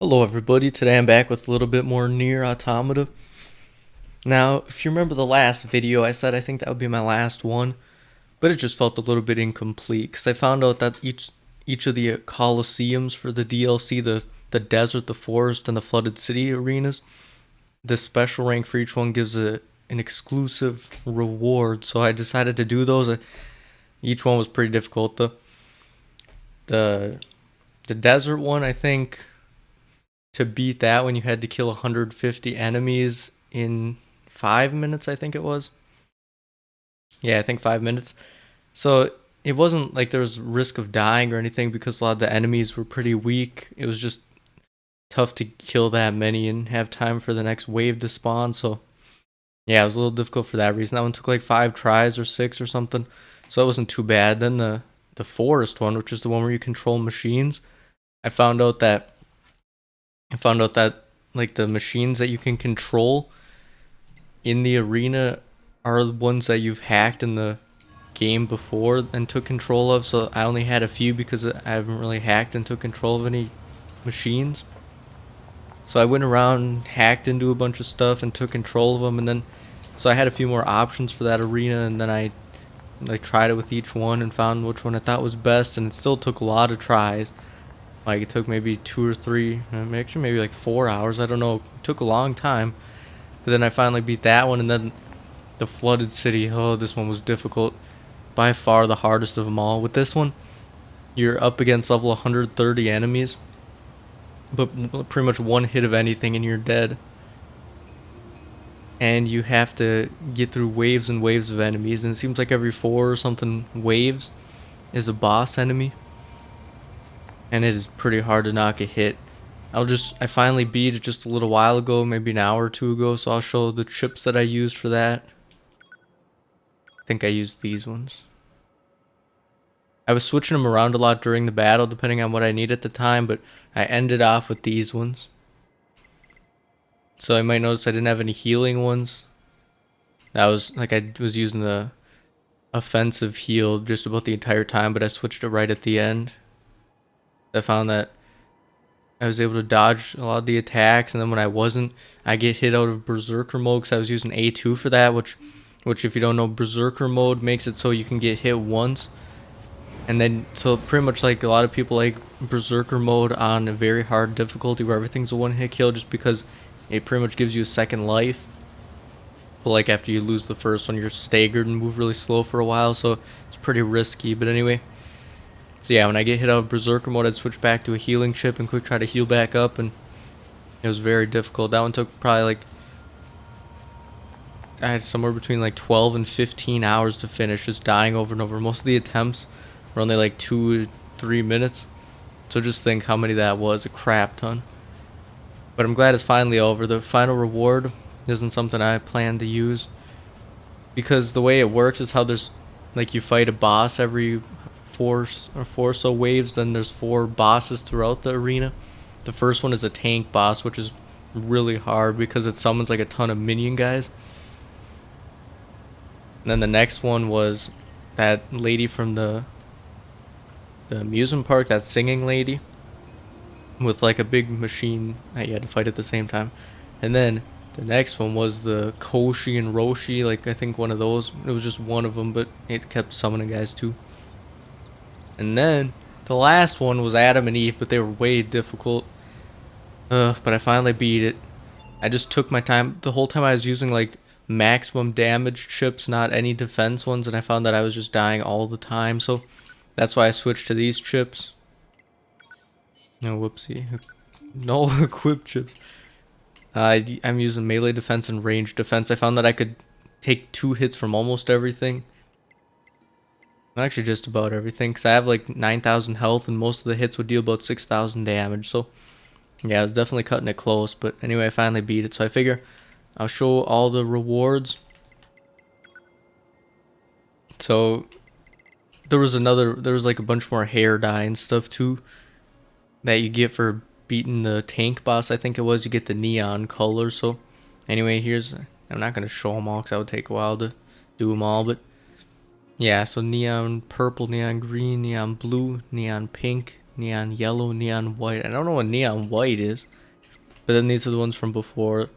Hello everybody, today I'm back with a little bit more NieR Automata. Now, if you remember the last video, I said I think that would be my last one, but it just felt a little bit incomplete, because I found out that each of the Colosseums for the DLC, the desert, the forest, and the flooded city arenas, the special rank for each one gives an exclusive reward, so I decided to do those. Each one was pretty difficult. The, the desert one, I think to beat that one, you had to kill 150 enemies in 5 minutes, I think it was. Yeah, I think 5 minutes. So it wasn't like there was risk of dying or anything because a lot of the enemies were pretty weak. It was just tough to kill that many and have time for the next wave to spawn. So yeah, it was a little difficult for that reason. That one took like 5 tries or 6 or something. So it wasn't too bad. Then the forest one, which is the one where you control machines, I found out that like the machines that you can control in the arena are the ones that you've hacked in the game before and took control of. So I only had a few because I haven't really hacked and took control of any machines. So I went around, hacked into a bunch of stuff and took control of them, and then so I had a few more options for that arena, and then I like tried it with each one and found which one I thought was best, and it still took a lot of tries. Like it took maybe 2 or 3, actually maybe like 4 hours. I don't know. It took a long time. But then I finally beat that one, and then the flooded city. Oh, this one was difficult. By far the hardest of them all. With this one, you're up against level 130 enemies, but pretty much one hit of anything and you're dead. And you have to get through waves and waves of enemies, and it seems like every 4 or something waves is a boss enemy. And it is pretty hard to knock a hit. I finally beat it just a little while ago, maybe an hour or two ago, so I'll show the chips that I used for that. I think I used these ones. I was switching them around a lot during the battle depending on what I need at the time, but I ended off with these ones. So you might notice I didn't have any healing ones. That was like I was using the offensive heal just about the entire time, but I switched it right at the end. I found that I was able to dodge a lot of the attacks, and then when I wasn't, I get hit out of Berserker mode because I was using A2 for that, which if you don't know, Berserker mode makes it so you can get hit once, and then so pretty much like a lot of people like Berserker mode on a very hard difficulty where everything's a one-hit kill just because it pretty much gives you a second life. But like after you lose the first one, you're staggered and move really slow for a while, so it's pretty risky. But anyway. So yeah, when I get hit out of Berserker mode, I'd switch back to a healing chip and quick try to heal back up, and it was very difficult. That one took probably like, I had somewhere between like 12 and 15 hours to finish, just dying over and over. Most of the attempts were only like 2 to 3 minutes, so just think how many that was, a crap ton. But I'm glad it's finally over. The final reward isn't something I plan to use, because the way it works is how there's, like you fight a boss every 4 so waves, then there's 4 bosses throughout the arena. The first one is a tank boss, which is really hard because it summons like a ton of minion guys. And then the next one was that lady from the amusement park, that singing lady with like a big machine that you had to fight at the same time. And then the next one was the Koshi and Roshi, like I think one of those. It was just one of them, but it kept summoning guys too. And then the last one was Adam and Eve, but they were way difficult. But I finally beat it. I just took my time. The whole time I was using like maximum damage chips, not any defense ones, and I found that I was just dying all the time. So that's why I switched to these chips. No, whoopsie. No equip chips. I'm using melee defense and range defense. I found that I could take 2 hits from almost everything. Actually just about everything, because I have like 9,000 health and most of the hits would deal about 6,000 damage. So yeah, I was definitely cutting it close, but anyway, I finally beat it. So I figure I'll show all the rewards. So there was like a bunch more hair dye and stuff too that you get for beating the tank boss. I think it was, you get the neon color. So anyway, I'm not going to show them all because that would take a while to do them all, but yeah, so neon purple, neon green, neon blue, neon pink, Neon yellow, neon white. I don't know what neon white is. But then these are the ones from before.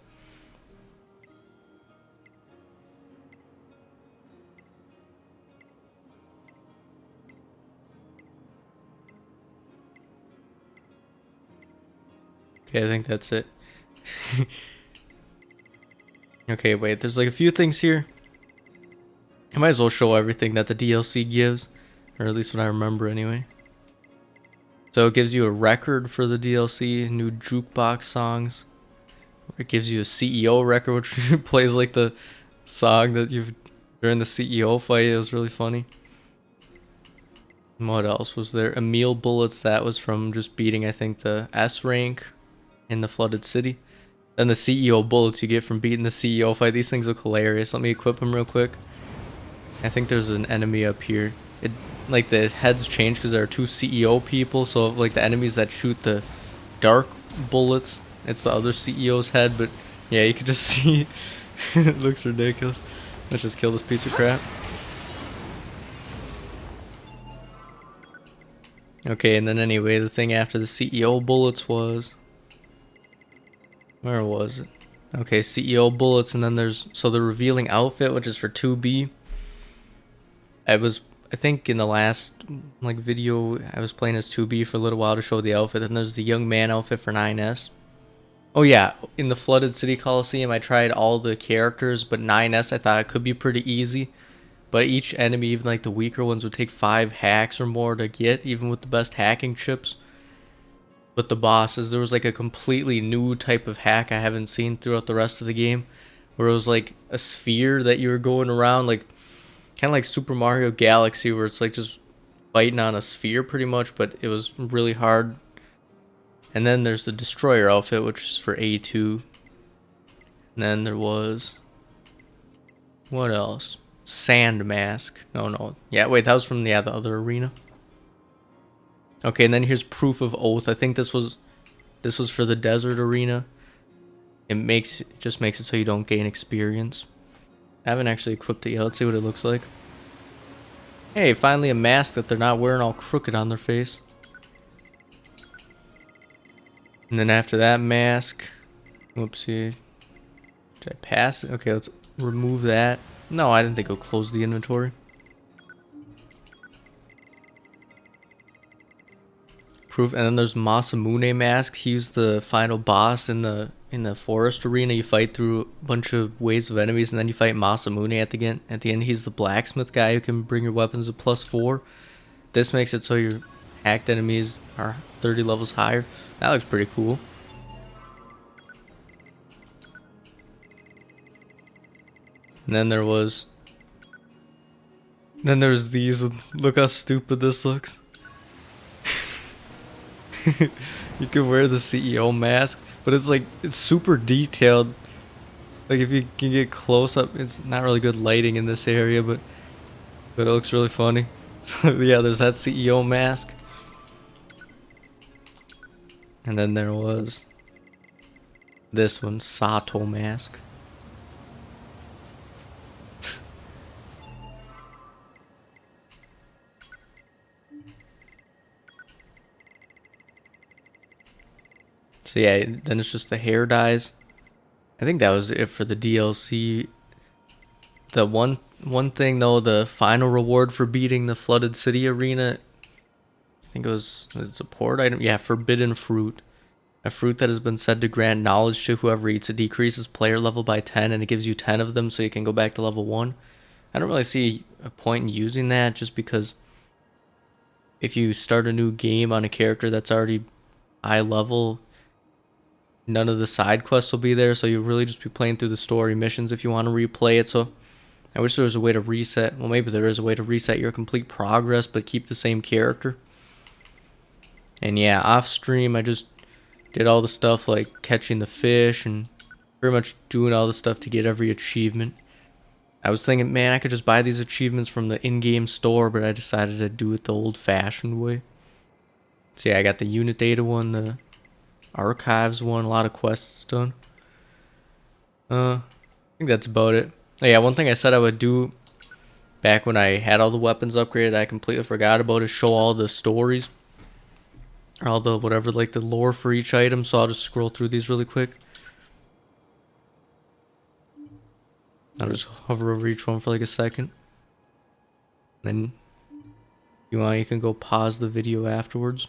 Okay, I think that's it. Okay, wait, there's like a few things here. I might as well show everything that the DLC gives. Or at least what I remember anyway. So it gives you a record for the DLC, new jukebox songs. It gives you a CEO record, which plays like the song that you've during the CEO fight. It was really funny. What else was there? Emil bullets, that was from just beating, I think, the S rank in the flooded city. Then the CEO bullets you get from beating the CEO fight. These things look hilarious. Let me equip them real quick. I think there's an enemy up here. It like the heads change because there are two CEO people. So like the enemies that shoot the dark bullets, it's the other CEO's head. But yeah, you can just see it looks ridiculous. Let's just kill this piece of crap. Okay, and then anyway, the thing after the CEO bullets was... Where was it? Okay, CEO bullets, and then there's... So the revealing outfit, which is for 2B. I think in the last like video, I was playing as 2B for a little while to show the outfit. And there's the young man outfit for 9S. Oh yeah, in the Flooded City Coliseum, I tried all the characters, but 9S I thought it could be pretty easy. But each enemy, even like the weaker ones, would take 5 hacks or more to get, even with the best hacking chips. But the bosses, there was like a completely new type of hack I haven't seen throughout the rest of the game, where it was like a sphere that you were going around, like kind of like Super Mario Galaxy, where it's like just fighting on a sphere pretty much, but it was really hard. And then there's the Destroyer outfit, which is for A2. And then there was... What else? Sand mask. No. Yeah, wait, that was from the other arena. Okay, and then here's Proof of Oath. I think this was for the desert arena. It just makes it so you don't gain experience. I haven't actually equipped it yet. Let's see what it looks like. Hey, finally a mask that they're not wearing all crooked on their face. And then after that mask... Whoopsie. Did I pass it? Okay, let's remove that. No, I didn't think it'll close the inventory. Proof, and then there's Masamune mask. He's the final boss in the forest arena. You fight through a bunch of waves of enemies, and then you fight Masamune at the end. At the end, he's the blacksmith guy who can bring your weapons to +4. This makes it so your hacked enemies are 30 levels higher. That looks pretty cool. And then there was... Then there's these. Look how stupid this looks. You can wear the CEO mask, but it's like, it's super detailed. Like if you can get close up, it's not really good lighting in this area, but it looks really funny. So yeah, there's that CEO mask. And then there was this one, Sato mask. So yeah, then it's just the hair dyes. I think that was it for the DLC. The one thing though, the final reward for beating the Flooded City arena, I think it's a support item. Yeah, forbidden fruit. A fruit that has been said to grant knowledge to whoever eats. It decreases player level by 10 and it gives you 10 of them so you can go back to level 1. I don't really see a point in using that, just because if you start a new game on a character that's already high level, none of the side quests will be there, so you'll really just be playing through the story missions if you want to replay it. So I wish there was a way to reset. Well, maybe there is a way to reset your complete progress but keep the same character. And yeah, off stream I just did all the stuff like catching the fish and pretty much doing all the stuff to get every achievement. I was thinking, man, I could just buy these achievements from the in-game store, but I decided to do it the old-fashioned way. So yeah, I got the unit data one, the archives one, a lot of quests done. I think that's about it. Oh, yeah, one thing I said I would do back when I had all the weapons upgraded, I completely forgot about, is show all the stories. or all the whatever, like the lore for each item. So I'll just scroll through these really quick. I'll just hover over each one for like a second. Then you can go pause the video afterwards.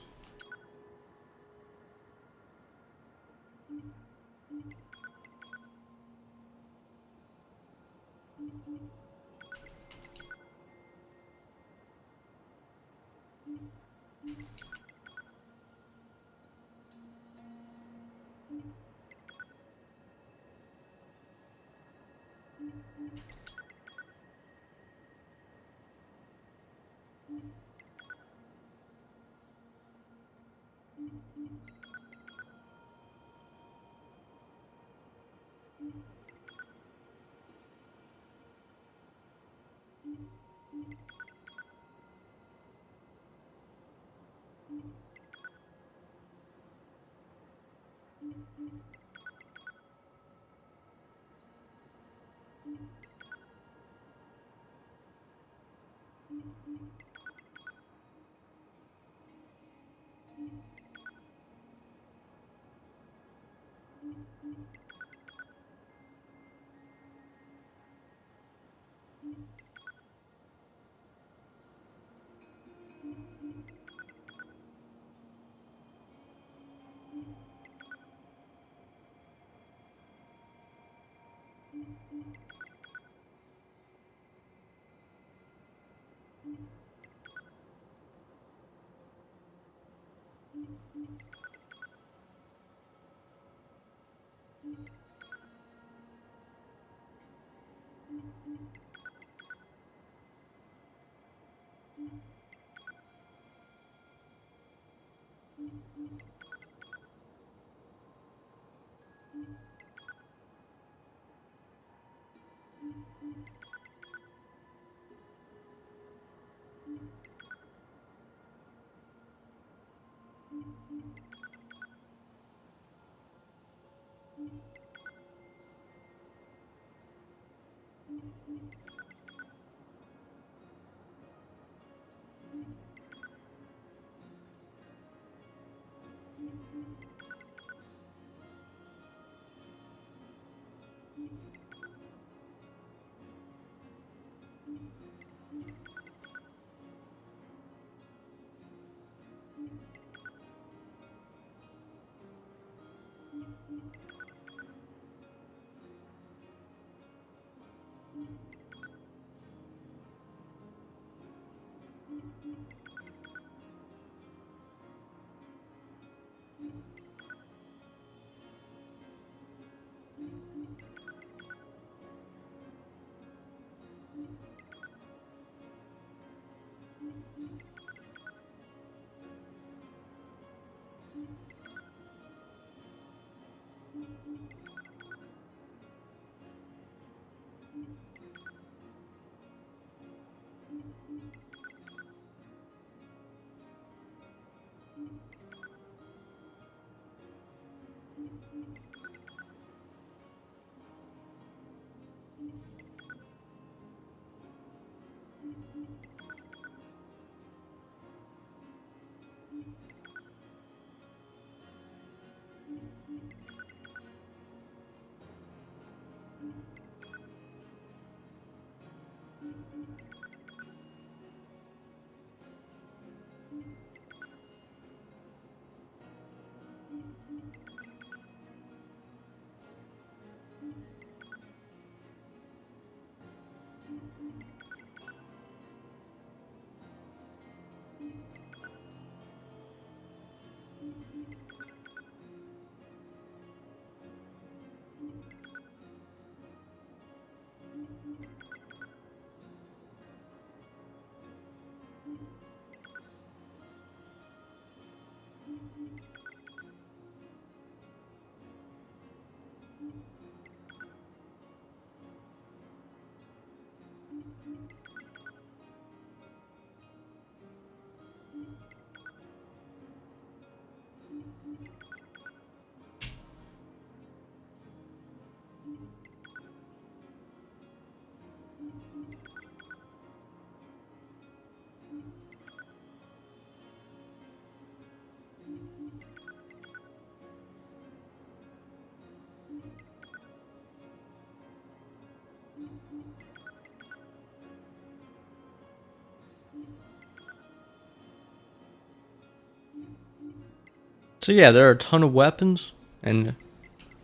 So yeah, there are a ton of weapons, and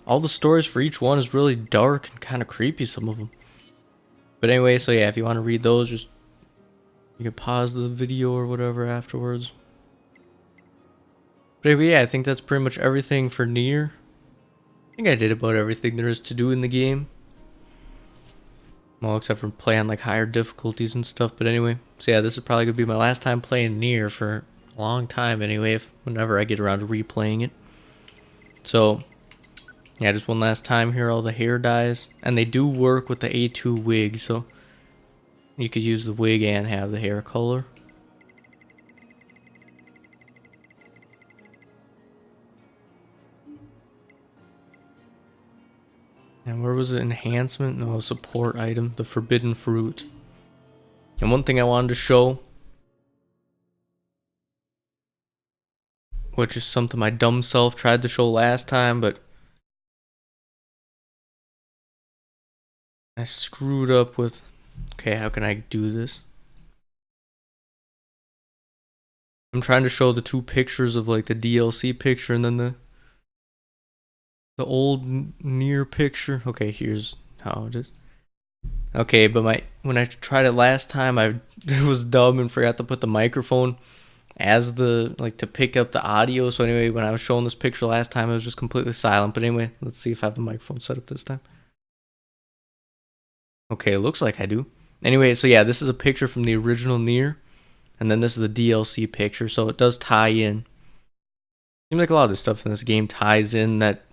all the stories for each one is really dark and kind of creepy, some of them. But anyway, so yeah, if you want to read those, just you can pause the video or whatever afterwards. But anyway, yeah, I think that's pretty much everything for NieR. I think I did about everything there is to do in the game. Well, except for playing like higher difficulties and stuff. But anyway, so yeah, this is probably gonna be my last time playing NieR for a long time anyway, if whenever I get around to replaying it. So yeah, just one last time here, all the hair dyes. And they do work with the A2 wig, so you could use the wig and have the hair color. And where was it? Enhancement? No, support item. The forbidden fruit. And one thing I wanted to show, which is something my dumb self tried to show last time, but I screwed up with... Okay, how can I do this? I'm trying to show the two pictures of like the DLC picture and then the old NieR picture. Okay, here's how it is. Okay, but when I tried it last time, I was dumb and forgot to put the microphone as the like to pick up the audio. So anyway, when I was showing this picture last time, it was just completely silent. But anyway, let's see if I have the microphone set up this time. Okay, it looks like I do. Anyway, so yeah, this is a picture from the original NieR, and then this is the DLC picture, so it does tie in. Seems like a lot of the stuff in this game ties in that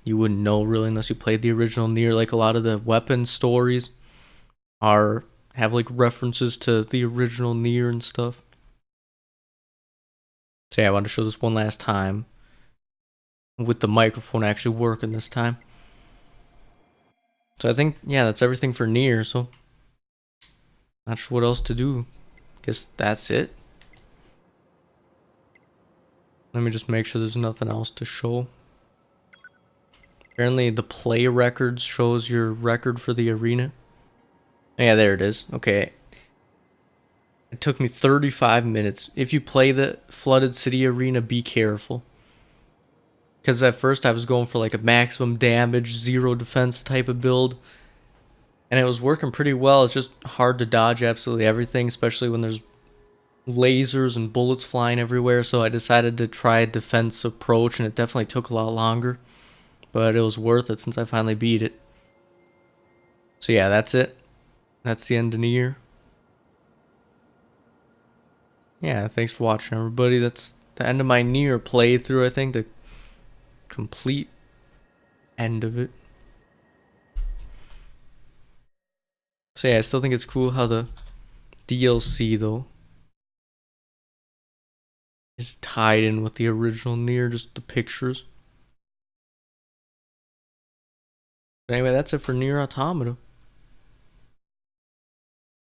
you wouldn't know really unless you played the original NieR. Like a lot of the weapon stories have like references to the original NieR and stuff. So yeah, I wanted to show this one last time with the microphone actually working this time. So I think, yeah, that's everything for NieR, so not sure what else to do. Guess that's it. Let me just make sure there's nothing else to show. Apparently the play records shows your record for the arena. Yeah, there it is. Okay. It took me 35 minutes. If you play the Flooded City Arena, be careful. Because at first I was going for like a maximum damage, zero defense type of build. And it was working pretty well. It's just hard to dodge absolutely everything, especially when there's lasers and bullets flying everywhere. So I decided to try a defense approach, and it definitely took a lot longer. But it was worth it since I finally beat it. So yeah, that's it. That's the end of NieR. Yeah, thanks for watching, everybody. That's the end of my NieR playthrough, I think. The complete end of it. So yeah, I still think it's cool how the DLC, though, is tied in with the original NieR, just the pictures. But anyway, that's it for NieR Automata.